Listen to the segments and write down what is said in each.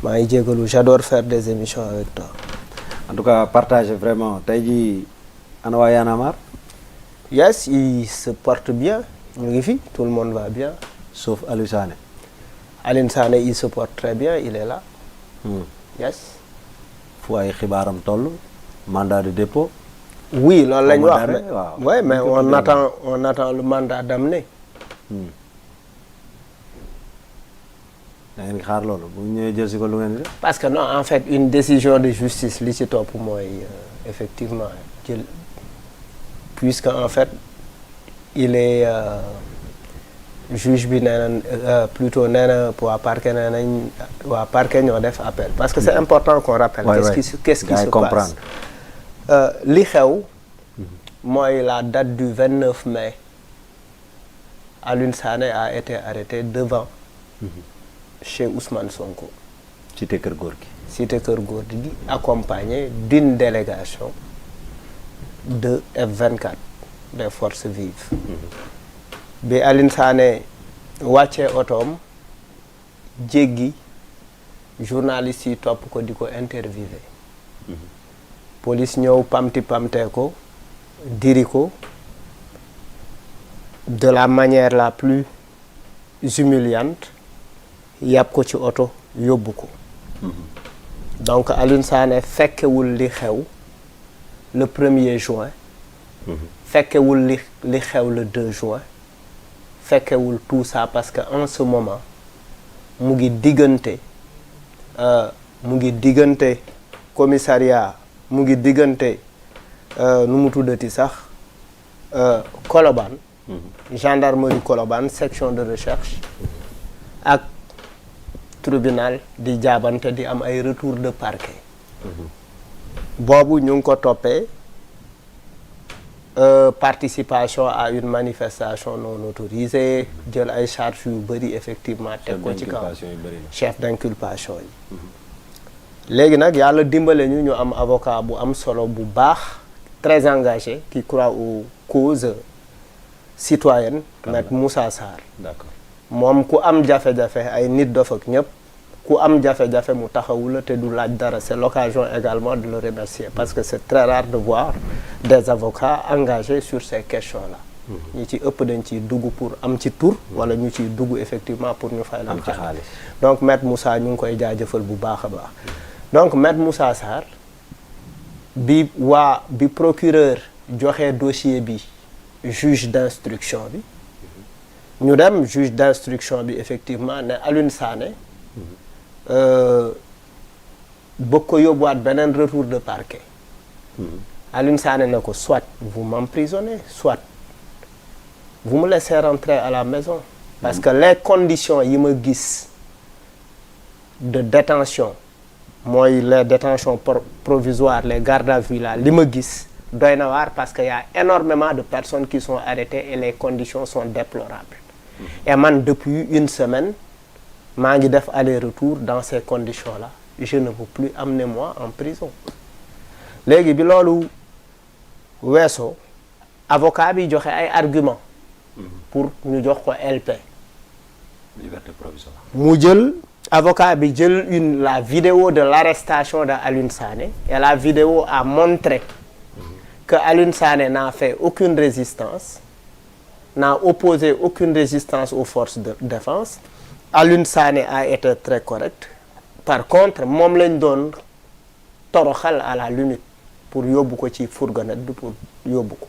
maa ngi jégalu j'adore faire des émissions avec toi. En tout cas partage vraiment tey jii ana waa Y'en a marre. Yes, il se porte bien ñu ngi fi tout le monde va bien. sauf Aliou Sané. Aliou Sané il se porte très bien il est là. Yes. fu ay xibaaram toll mandat de dépôt. oui loolu la ñu wax waaw ouais, mais on attend le mandat d'amener. da ngeen xaar loolu bu ñëwee jël si ko lu ngeen di def. parce que non en fait une décision de justice li ci topp mooy effectivement jël puisque en fait il est juge bi nee na plutôt nee na waa parquet nee nañ waa parquet ñoo def appel parce que c'est important qu'on rappelle. qu'est-ce qui se passe li xew mooy la date du 29 mai Aliou Sané a été arrêté devant chez Ousmane Sonko. cité Kër Gorgui. cité Kër Gorgui accompagné d'une délégation de F24 des forces vives. bi Aliou Sané wàccee otoom jéggi journalistes yi topp ko di ko interviewé. police ñëw pamti pamtee ko diri ko de la manière la plus humiliante yàpp ko ci oto yóbbu ko. donc Aliou Sané fekkewul li xew le 1er juin. fekkewul li xew le 2 juin. fekkewul tout ça parce que en ce moment mu ngi diggante commissariat mu ngi diggante nu mu tuddati sax Colobane. gendarmerie Colobane section de recherche ak tribunal di jaabante di am ay retour de parquet. boobu ñu ngi ko toppee participation à une manifestation non autorisée jël ay charges yu bëri effectivement teg ko ci kaw chef d'inculpation yi. léegi nag yàlla dimbale ñu am avocat bu am solo bu baax très engagé qui croit aux causes citoyennes. Maître Moussa Sarr. d'accord moom ku am jafe-jafe ay nit dof ak ñëpp ku am jafe-jafe mu taxawula te du laaj dara c'est l'occasion également de le remercier parce que c'est très rare de voir des avocats engagés sur ces questions-là. ñi ci ëpp dañ ciy dugg pour am ci tur wala ñu ciy dugg effectivement pour ñu fay leen xaalis. donc Maître Moussa ñu ngi koy jaajëfal bu baax a baax. donc Maître Moussa Sarr bi procureur joxe dossier bi juge d'instruction bi ñu dem juge d'instruction bi effectivement ne Aliou Sané bëgg ko yóbbuwaat beneen retour de parquet. Aliou Sané ne ko soit vous m'emprisonnez soit vous me laissez rentrer à la maison. parce que les conditions yi ma gis de détention mooy les détentions provisoires les gardes à vue là li ma gis doy na waar parce que y a énormément de personnes qui sont arrêtées et les conditions sont déplorables. et man depuis une semaine maa ngi def aller-retour dans ces conditions-là je ne veux plus amener moi en prison. léegi bi loolu weesoo avocat bi joxe ay arguments. pour ñu jox ko LP. liberté provisoire. mu jël avocat bi jël la vidéo de l'arrestation de Aliou Sané et la vidéo a montré que Aliou Sané n'a fait aucune résistance n'a opposé aucune résistance aux forces de défense. Aliou Sané a été très correct. par contre moom lañ doon toroxal à la limite pour yóbbu ko ci fourgonnette bi pour yóbbu ko.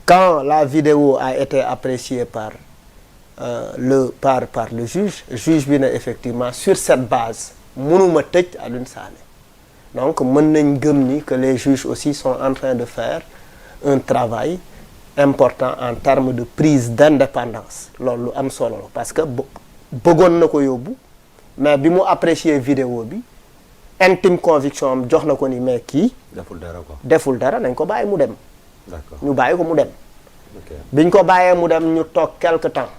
quand la vidéo a été appréciée par le juge bi ne effectivement sur cette base mënuma tëj Aliou Sané donc mën nañ gëm ni que les juges aussi sont en train de faire un travail important en termes de prise d'indépendance loolu lu am solo la parce que bëggoon na ko yóbbu mais bi mu apprécier vidéo bi intime conviction am jox na ko ni mais kii deful dara nañ ko bàyyi mu dem. d'accord ñu bàyyi ko mu dem. biñ ko bàyyee mu dem ñu toog quelque temps.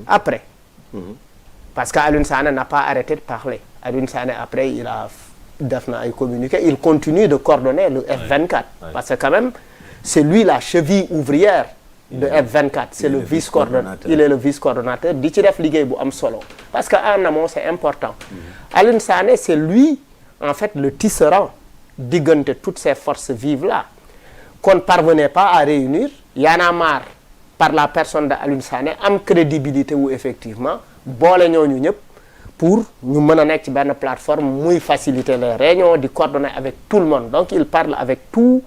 après. parce que Aliou Sané n'a pas arrêté de parler Aliou Sané après il a def na ay communiqué il continue de coordonner le F24. parce que quand même c'est lui la cheville ouvrière de F24 c'est le vice-coordonnateur il est le vice-coordonnateur di ci def liggéey bu am solo parce que en amont c'est important Alioune Sané c'est lui en fait le tisserand diggante toutes ces forces vives là qu'on ne parvenait pas à réunir Y en a marre par la personne de Alioune Sané am crédibilité wu effectivement boole ñooñu ñëpp pour ñu mën a nekk ci benn plateforme muy faciliter les réunions di coordonner avec tout le monde donc il parle avec toutes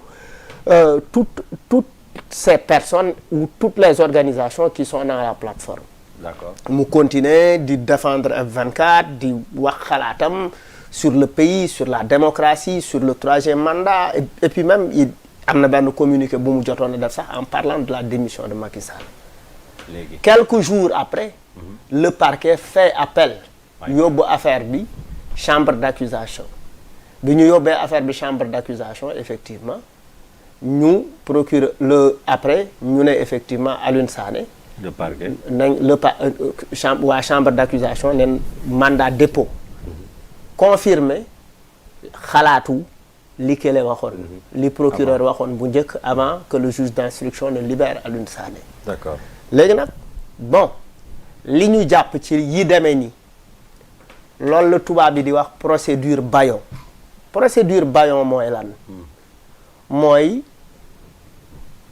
ces personnes ou toutes les organisations qui sont dans la plateforme. D'accord. mu continuer di défendre F24 di wax xalaatam sur le pays sur la démocratie sur le troisième mandat et puis même il am na benn communiqué bu mu jotoon a def sax en parlant de la démission de Macky Sall. léegi quelques jours après. Le parquet fait appel. yóbbu affaire bi chambre d'accusation bi ñu yóbbee affaire bi chambre d'accusation effectivement ñu procureur le après ñu ne effectivement Alioune Sané. le parquet nañ waa chambre d'accusation neen mandat dépôt. confirmé xalaatu li kële waxoon. li procureur waxoon bu njëkk avant que le juge d'instruction ne libère Alioune Sané. d'accord léegi nag bon li ñu jàpp ci yi demee nii loolu la tubaab bi di wax procédure bâillon mooy lan.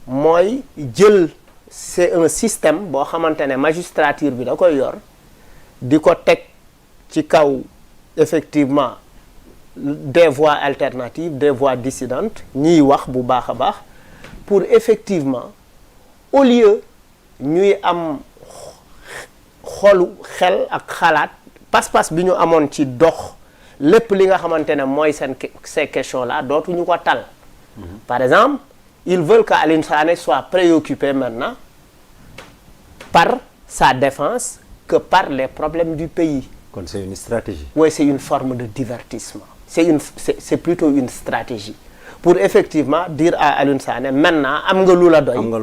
mooy jël c'est un système boo xamante ne magistrature bi da koy yor di ko teg ci kaw effectivement des voies alternatives des voies dissidentes ñiy wax bu baax a baax pour effectivement au lieu ñuy am xel ak xalaat pas-pas bi ñu amoon ci dox lépp li nga xamante ne mooy ces questions là dootuñu ko tal. Par exemple ils veulent que Alioune Sané soit préoccupé maintenant par sa défense que par les problèmes du pays. kon c'est une stratégie. Oui, c'est une forme de divertissement. C'est plutôt une stratégie pour effectivement dire à Alioune Sané maintenant am nga lu la doy. am nga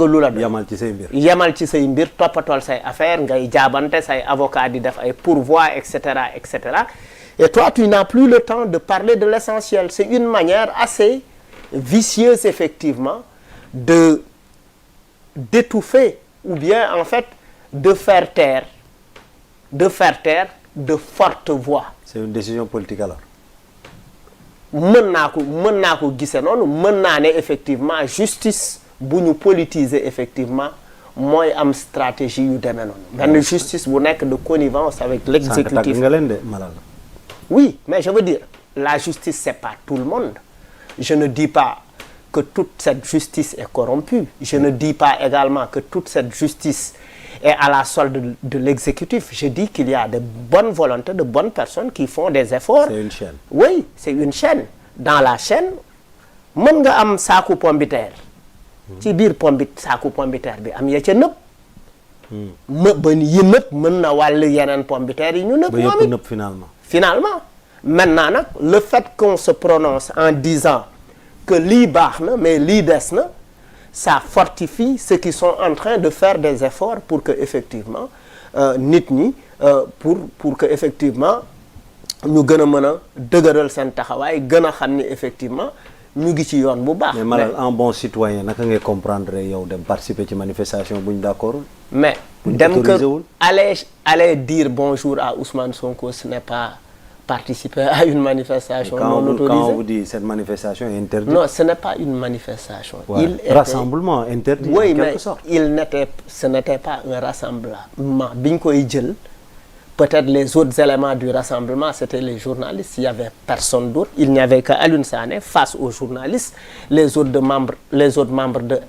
lu la doy. yamal ci say mbir. yamal ci say mbir toppatool say affaire ngay jaabante say avocat di def ay pourvoi et cetera et cetera et toi tu n'as plus le temps de parler de l'essentiel. C'est une manière assez vicieuse effectivement d'étouffer ou bien en fait de faire taire de fortes voix. C'est une décision politique alors. mën naa ko gisee noonu mën naa ne effectivement justice bu ñu politiser effectivement mooy am stratégie yu demee noonu. benn justice bu nekk de connivence avec l'exécutif. nga leen de Malal. Oui, mais je veux dire la justice c'est pas tout le monde. Je ne dis pas que toute cette justice est corrompue. Je ne dis pas également que toute cette justice est à la solde de l'exécutif. Je dis qu'il y a de bonnes volontés, de bonnes personnes qui font des efforts. C'est une chaîne. Oui, c'est une chaîne. Dans la chaîne, mën nga am saaku pombiteer. ci biir saaku pombiteer bi am ya ca nëpp. ba yi nëpp mën na wàll yeneen pombiteer yi ñu nëpp. ba yëpp nëpp finalement maintenant nag le fait qu'on se prononce en disant que lii baax na mais lii des na ça fortifie ceux qui sont en train de faire des efforts pour que effectivement nit ñi pour que effectivement ñu gën a mën a dëgëral seen taxawaay gën a xam ni effectivement ñu ngi ci yoon bu baax. mais Malal en bon citoyen naka ngay comprendre yow dem participer ci manifestation bu ñu d'accord. mais dem que aller dire bonjour à Ousmane Sonko ce n'est pas participer à une manifestation non autorisée. Quand on vous dit cette manifestation est interdite. Non, ce n'est pas une manifestation. Ouais. Rassemblement interdit. Oui, en mais quelque sorte. Ce n'était pas un rassemblement. Bi ñu koy jël peut-être les autres éléments du rassemblement c'était les journalistes. Il y avait personne d'autre. Il n'y avait que Alioune Sané face aux journalistes. Les autres membres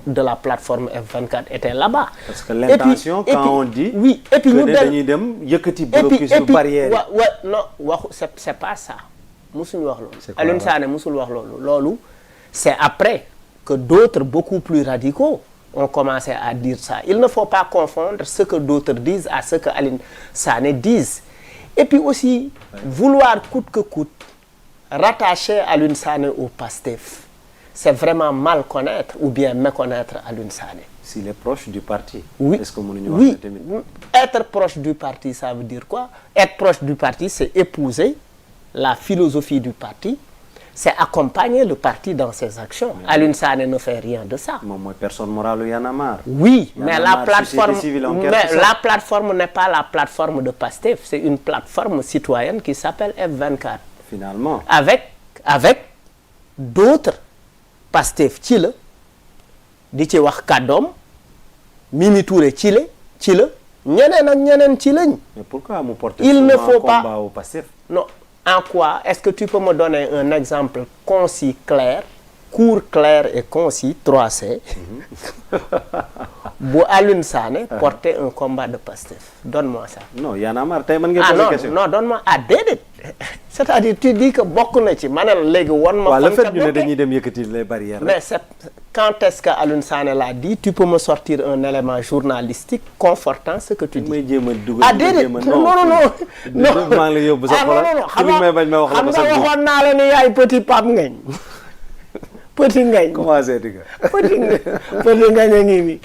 de la plateforme F24 étaient là-bas. Parce que l'intention on dit. Oui, et puis que dañuy dem yëkkati blocus yu barrière. non c'est pas ça. musuñu wax loolu. Alioune Sané musul wax loolu. C'est après que d'autres beaucoup plus radicaux ont commencé à dire ça. Il ne faut pas confondre ce que d'autres disent à ce que Alioune Sané disent. Et puis aussi vouloir coûte que coûte rattacher Alioune Sané au PASTEF, c'est vraiment mal connaître ou bien méconnaître Alioune Sané. S'il est proche du parti. Oui, est-ce que oui. Être proche du parti, ça veut dire quoi? Être proche du parti, c'est épouser la philosophie du parti, c'est accompagner le parti dans ses actions. Alioune Sané ne fait rien de ça. moom mooy personne morale Y'en a marre. Oui, Y'en mais a la marre, plateforme, société civile en mais quelque sorte. la plateforme n'est pas la plateforme de Pastef, c'est une plateforme citoyenne qui s'appelle F24. Finalement. Avec d'autres Pastef ci la di ci wax kàddoom Mimi Touré ci la ñeneen ak ñeneen ci lañ. mais pourquoi mu porter Il ne faut combat pas. au Pastef? Non, en quoi? Est-ce que tu peux me donner un exemple concis, clair, court, clair et concis, 3C, bu Alioune Sané porter un combat de Pastef? Donne-moi ça. non Y'en a marre tey mën nga Ah poser non, question. non, donne-moi. Ah déedéet. C'est-à-dire tu dis que bokk na ci ma ne la léegi won ma. waaw le fan fait ka ñu ne bokkee. dañuy dem yëkkati les barrières. Mais c'est quand est-ce que Alioune Sané l'a dit? Tu peux me sortir un élément journalistique confortant ce que tu dis. may jéem a dugal. Ah déedéet non maa ngi lay yóbbu sa xol. xam li may bañ ma wax la ko nga sax. waxoon naa la ni yaay petit Pape Ngagne petit Ngagne commencé di nga. petit Ngagne a ngi nii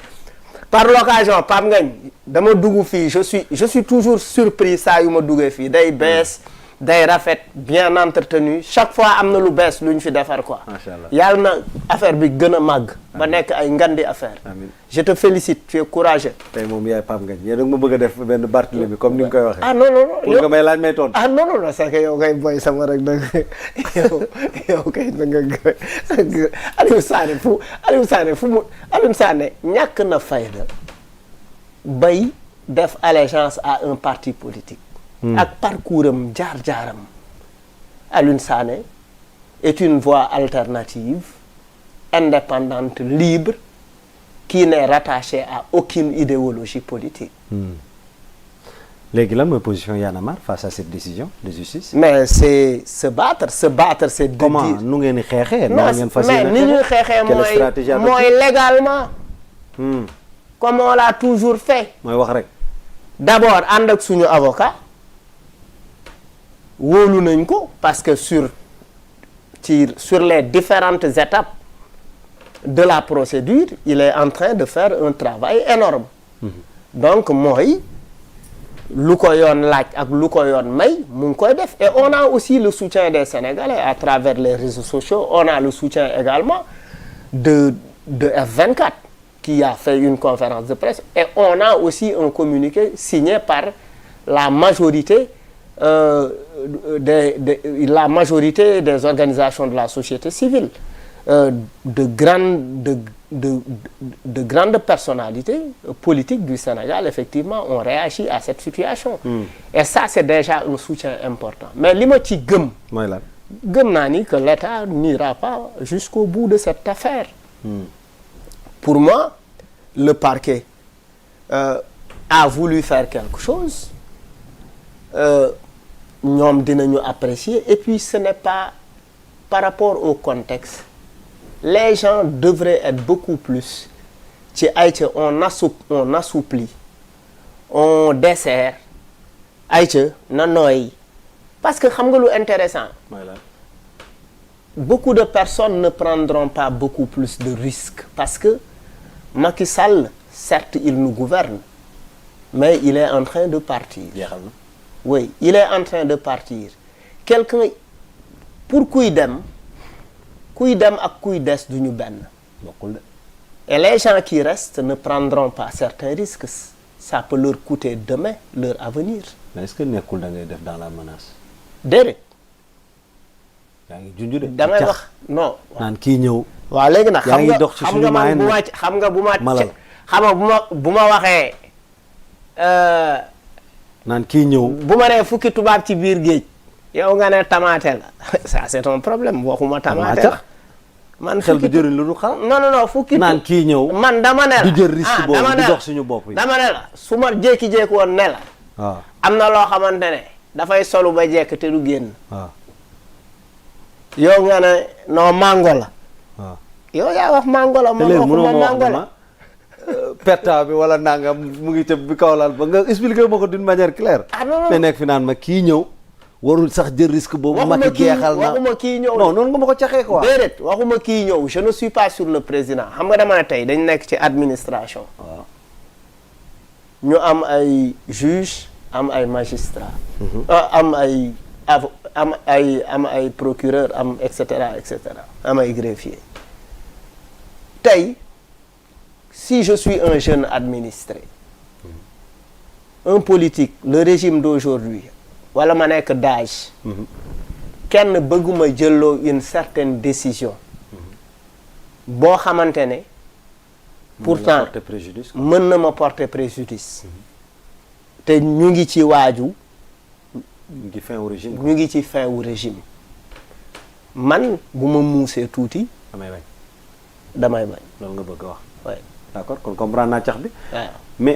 par l'occasion Pape Ngagne dama dugg fii je suis toujours surpris saa yu ma duggee fii day bees day rafet bien entretenu chaque fois am na lu bees lu ñu fi defar quoi. Macha Allah. yàlla na affaire bi gën a màgg. ba nekk ay ngandi affaire. Amiin. Je te félicite, tu es courageux. tey moom yaay Pape Ngagne yéen a ma bëgg a def benn Barthélemy comme ni nga koy waxee. Ah non non non. pour nga may laaj may tontu. Ah non non non c'est que yow kay boy sama rek da yow kay da nga Aliou Sané ñàkk na fayda bay def allégeance à un parti politique. ak parcours am jaar-jaaram. Aliou Sané est une voix alternative indépendante libre qui n'est rattachée à aucune idéologie politique. léegi lan mooy position Y'en a marre face à cette décision de justice. Mais c'est se battre c'est de comment dire. nu ngeen di xeexee. Non, mais ni ñuy xeexee mooy légalement. Comme on l'a toujours fait. mooy wax rek. D'abord ànd ak suñu avocat wóolu nañ ko parce que sur les différentes étapes de la procédure il est en train de faire un travail énorme. Donc mooy lu ko yoon laaj ak lu ko yoon may mu ngi koy def et on a aussi le soutien des Sénégalais à travers les réseaux sociaux. On a le soutien également de F24 qui a fait une conférence de presse et on a aussi un communiqué signé par la majorité des organisations de la société civile. De grandes personnalités politiques du Sénégal effectivement ont réagi à cette situation. Et ça c'est déjà un soutien important. Mais li ma ci gëm. mooy lan. gëm naa ni que l'État n'ira pas jusqu'au bout de cette affaire. Pour moi, le parquet a voulu faire quelque chose. Ñoom dinañu apprécier et puis ce n'est pas par rapport au contexte. Les gens devraient être beaucoup plus ci ayca on assouplit on dessert ayca na nooy parce que xam nga lu intéressant beaucoup de personnes ne prendront pas beaucoup plus de risques parce que Macky Sall certes il nous gouverne mais il est en train de partir. Oui, il est en train de partir. Quelqu'un pour kuy dem ak kuy des duñu benn. Et les gens qui restent ne prendront pas certains risques. Ça peut leur coûter demain leur avenir. Mais est-ce que nekkul da ngay def dans la menace. Déedéet. yaa ngi junj de. damay wax non. naan kii ñëw. waaw léegi nag yaa ngi dox ci suñu maay bu ma waxee. naan kii ñëw. bu ma nee fukki tubaab ci biir géej. yow nga ne tamaate la ça c'est un problème waxuma tamaate la. man xel bi jëriñ lu du xal. non fukki. naan kii ñëw. man dama ne la du jël risque boobu di dox suñu bopp yi. dama ne la su ma jékki-jékki woon ne la. waaw am na loo xamante ne dafay solu ba jekk te du génn. waaw. yow nga ne non mango la. waaw yow yaa wax mango la. te léegi mënoo ma wax ma perta bi wala nangam mu ngi tëb bi kaw laal ba nga expliquer ma ko d'une manière claire. non mais nekk fi naan ma kii ñëw. warul sax jël risque boobu. Macky jeexal na waxuma kii ñëw. non noonu nga ma ko caxee quoi. déedéet waxuma kii ñëw je ne suis pas sur le président xam nga dama ne tey dañ nekk ci administration. waaw. ñu am ay juge am ay magistrat am ay am ay procureur am et cetera am ay greffier tey si je suis un jeune administré un politique le régime d'aujourd'hui wala ma nekk d'âge kenn bëgguma jëlloo une certaine décision boo xamante ne pourtant mën na ma porter préjudice te ñu ngi ci waaju ñu ngi fin wu régime ñu ngi ci fin wu régime man bu ma muusee tuuti damay bañ loolu nga bëgg a wax ouais. d'accord kon comprendre naa cax bi waaw mais